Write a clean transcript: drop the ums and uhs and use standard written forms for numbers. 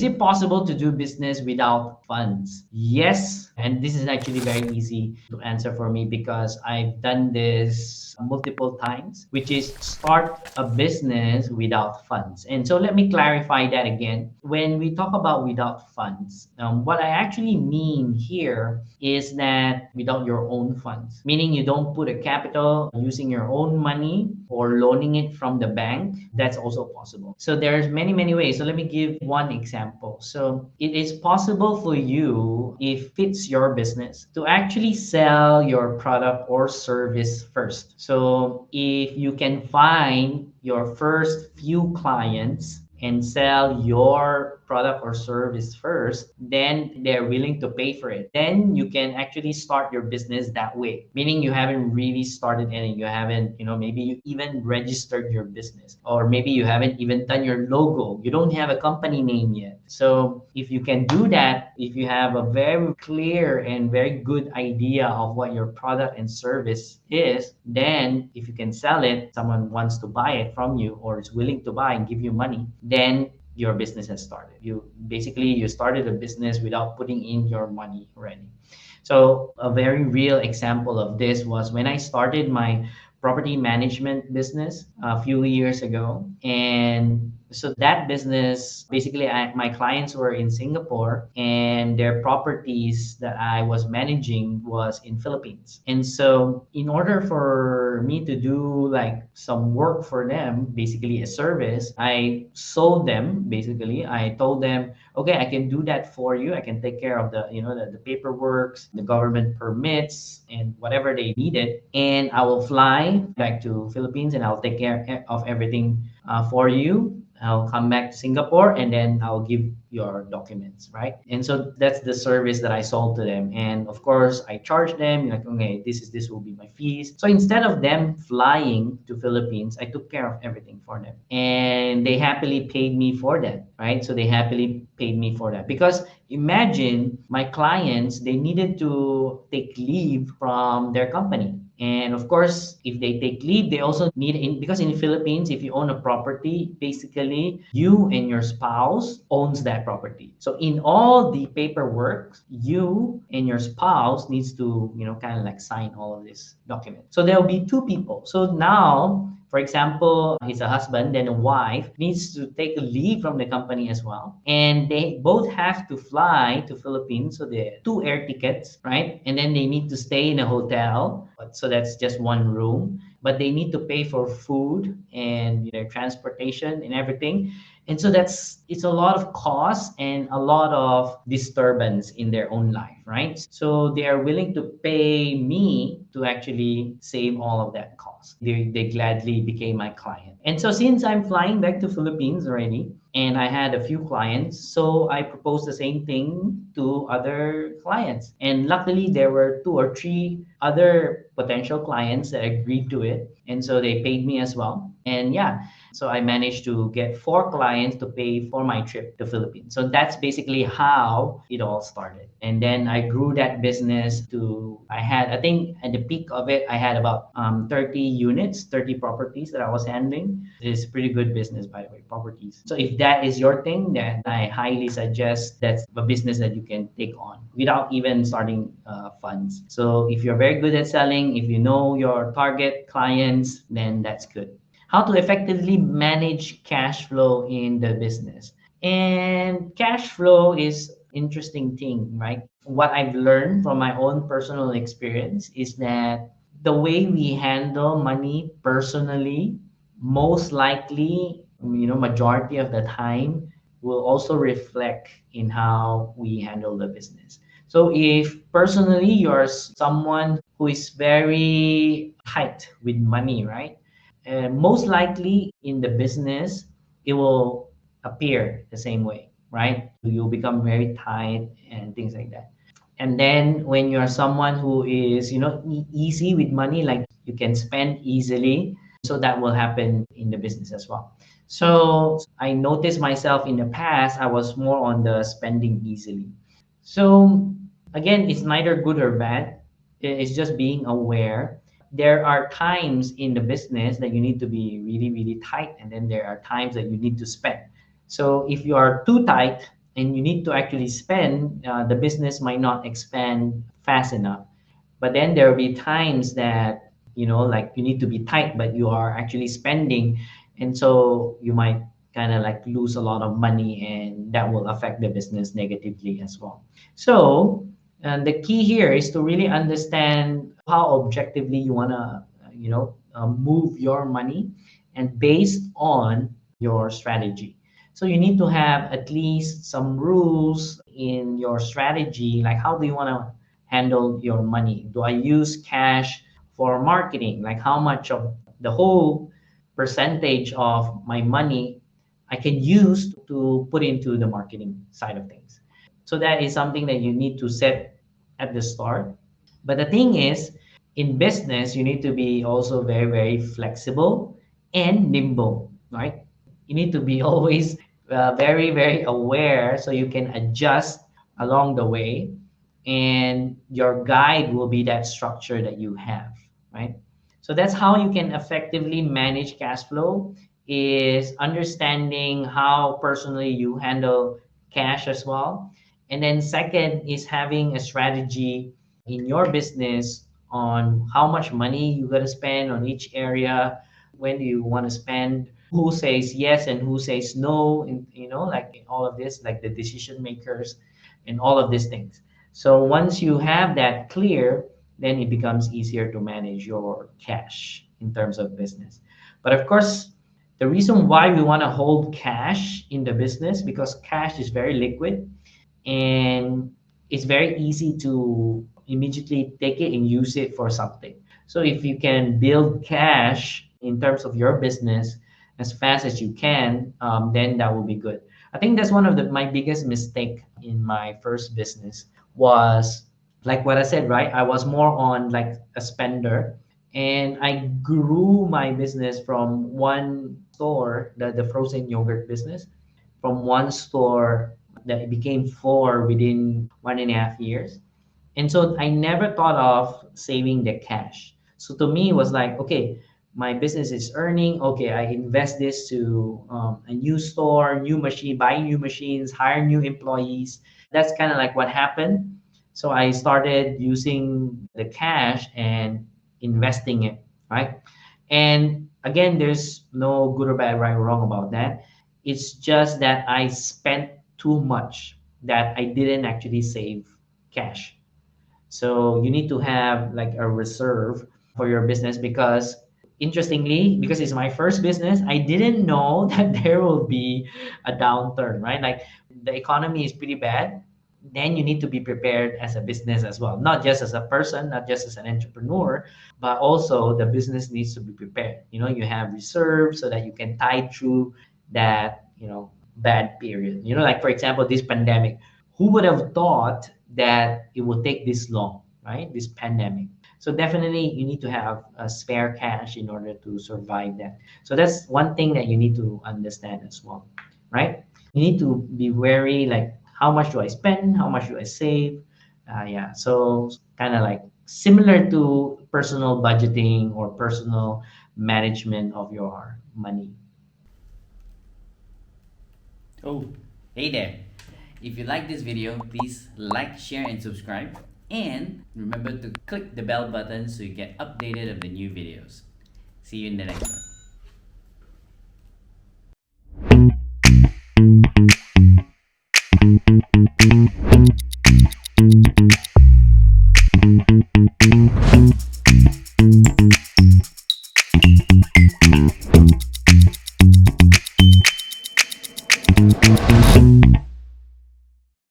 Is it possible to do business without funds? Yes. And this is actually very easy to answer for me because I've done this multiple times, which is start a business without funds. And so let me clarify that again. When we talk about without funds, what I actually mean here is that without your own funds, meaning you don't put a capital using your own money or loaning it from the bank. That's also possible. So there's many ways. So let me give one example. So it is possible for you, if it's your business, to actually sell your product or service first. So if you can find your first few clients and sell your product or service first, then they're willing to pay for it. Then you can actually start your business that way, meaning you haven't really started any, you haven't, maybe you even registered your business, or maybe you haven't even done your logo, you don't have a company name yet. So if you can do that, if you have a very clear and very good idea of what your product and service is, then if you can sell it, someone wants to buy it from you or is willing to buy and give you money, then your business has started. You started a business without putting in your money already. So a very real example of this was when I started my property management business a few years ago. And so that business, basically, my clients were in Singapore and their properties that I was managing was in Philippines. And so in order for me to do like some work for them, basically a service, I sold them, basically. I told them, okay, I can do that for you. I can take care of the paperwork, the government permits, and whatever they needed. And I will fly back to Philippines and I'll take care of everything for you. I'll come back to Singapore and then I'll give your documents, right? And so that's the service that I sold to them. And of course, I charged them like, okay, this will be my fees. So instead of them flying to Philippines, I took care of everything for them, and they happily paid me for that, right? So they happily paid me for that because imagine my clients, they needed to take leave from their company. And of course, if they take leave, they also need because in the Philippines, if you own a property, basically you and your spouse owns that property. So in all the paperwork, you and your spouse needs to, kind of like sign all of this document. So there'll be two people. So now, for example, it's a husband and a wife needs to take a leave from the company as well. And they both have to fly to Philippines. So there are two air tickets, right? And then they need to stay in a hotel. So that's just one room. But they need to pay for food and transportation and everything. And so it's a lot of cost and a lot of disturbance in their own life, right? So they are willing to pay me to actually save all of that cost. They gladly became my client. And so since I'm flying back to Philippines already, and I had a few clients, so I proposed the same thing to other clients. And luckily, there were 2 or 3 other potential clients that agreed to it. And so they paid me as well. And yeah, so I managed to get 4 clients to pay for my trip to Philippines. So that's basically how it all started. And then I grew that business I think at the peak of it, I had about 30 units, 30 properties that I was handling. It's pretty good business, by the way, properties. So if that is your thing, then I highly suggest that's a business that you can take on without even starting funds. So if you're very good at selling, if you know your target clients, then that's good. How to effectively manage cash flow in the business. And cash flow is interesting thing, right? What I've learned from my own personal experience is that the way we handle money personally, most likely, majority of the time, will also reflect in how we handle the business. So if personally you're someone who is very tight with money, right? Most likely in the business, it will appear the same way, right? You'll become very tight and things like that. And then when you're someone who is, easy with money, like you can spend easily, so that will happen in the business as well. So I noticed myself in the past, I was more on the spending easily. So again, it's neither good or bad. It's just being aware. There are times in the business that you need to be really, really tight, and then there are times that you need to spend. So if you are too tight and you need to actually spend, the business might not expand fast enough. But then there will be times that, like you need to be tight, but you are actually spending. And so you might kind of like lose a lot of money, and that will affect the business negatively as well. So, and the key here is to really understand how objectively you want to, move your money, and based on your strategy. So you need to have at least some rules in your strategy, like how do you want to handle your money? Do I use cash for marketing? Like how much of the whole percentage of my money I can use to put into the marketing side of things? So that is something that you need to set at the start. But the thing is, in business, you need to be also very, very flexible and nimble, right? You need to be always very, very aware so you can adjust along the way, and your guide will be that structure that you have, right? So that's how you can effectively manage cash flow, is understanding how personally you handle cash as well. And then second is having a strategy in your business on how much money you got to spend on each area, when do you want to spend, who says yes and who says no, and like in all of this, like the decision makers and all of these things. So once you have that clear, then it becomes easier to manage your cash in terms of business. But of course, the reason why we want to hold cash in the business, because cash is very liquid, and it's very easy to immediately take it and use it for something. So if you can build cash in terms of your business as fast as you can, then that will be good. I think that's one of my biggest mistake in my first business was, like what I said, right? I was more on like a spender, and I grew my business from one store, the frozen yogurt business, from one store that it became four within 1.5 years. And so I never thought of saving the cash. So to me, it was like, okay, my business is earning. Okay, I invest this to a new store, new machine, buy new machines, hire new employees. That's kind of like what happened. So I started using the cash and investing it, right? And again, there's no good or bad, right or wrong about that. It's just that I spent too much, that I didn't actually save cash. So you need to have like a reserve for your business, because interestingly, because it's my first business, I didn't know that there will be a downturn, right? Like the economy is pretty bad. Then you need to be prepared as a business as well, not just as a person, not just as an entrepreneur, but also the business needs to be prepared. You have reserves so that you can tide through that, bad period. Like for example, this pandemic, who would have thought that it would take this long, right? This pandemic. So definitely you need to have a spare cash in order to survive that. So that's one thing that you need to understand as well, right? You need to be wary, like how much do I spend? How much do I save? Yeah, so kind of like similar to personal budgeting or personal management of your money. Oh, hey there. If you like this video, please like, share, and subscribe. And remember to click the bell button so you get updated of the new videos. See you in the next one.